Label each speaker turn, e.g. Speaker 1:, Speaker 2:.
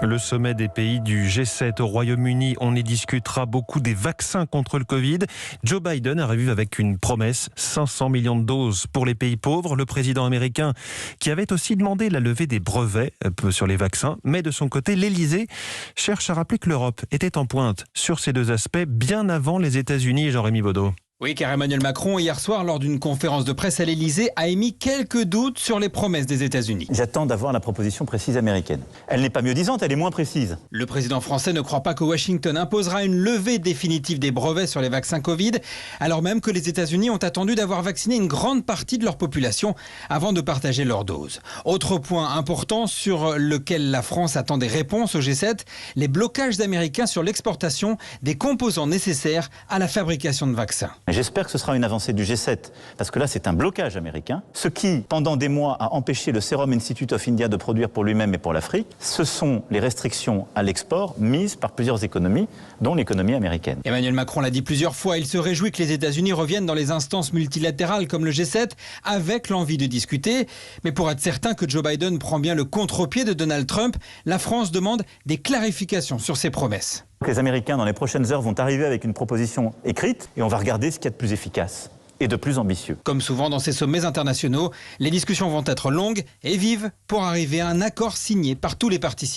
Speaker 1: Le sommet des pays du G7 au Royaume-Uni, on y discutera beaucoup des vaccins contre le Covid. Joe Biden arrive avec une promesse, 500 millions de doses pour les pays pauvres. Le président américain qui avait aussi demandé la levée des brevets sur les vaccins. Mais de son côté, l'Elysée cherche à rappeler que l'Europe était en pointe sur ces deux aspects bien avant les États-Unis. Jean-Rémy Baudot.
Speaker 2: Oui, car Emmanuel Macron, hier soir, lors d'une conférence de presse à l'Elysée, a émis quelques doutes sur les promesses des États-Unis.
Speaker 3: J'attends d'avoir la proposition précise américaine. Elle n'est pas mieux disante, elle est moins précise.
Speaker 2: Le président français ne croit pas que Washington imposera une levée définitive des brevets sur les vaccins Covid, alors même que les États-Unis ont attendu d'avoir vacciné une grande partie de leur population avant de partager leur dose. Autre point important sur lequel la France attend des réponses au G7, les blocages américains sur l'exportation des composants nécessaires à la fabrication de vaccins.
Speaker 3: J'espère que ce sera une avancée du G7, parce que là c'est un blocage américain. Ce qui, pendant des mois, a empêché le Serum Institute of India de produire pour lui-même et pour l'Afrique, ce sont les restrictions à l'export mises par plusieurs économies, dont l'économie américaine.
Speaker 2: Emmanuel Macron l'a dit plusieurs fois, il se réjouit que les États-Unis reviennent dans les instances multilatérales comme le G7, avec l'envie de discuter. Mais pour être certain que Joe Biden prend bien le contre-pied de Donald Trump, la France demande des clarifications sur ses promesses.
Speaker 3: Les Américains, dans les prochaines heures, vont arriver avec une proposition écrite et on va regarder ce qu'il y a de plus efficace et de plus ambitieux.
Speaker 2: Comme souvent dans ces sommets internationaux, les discussions vont être longues et vives pour arriver à un accord signé par tous les participants.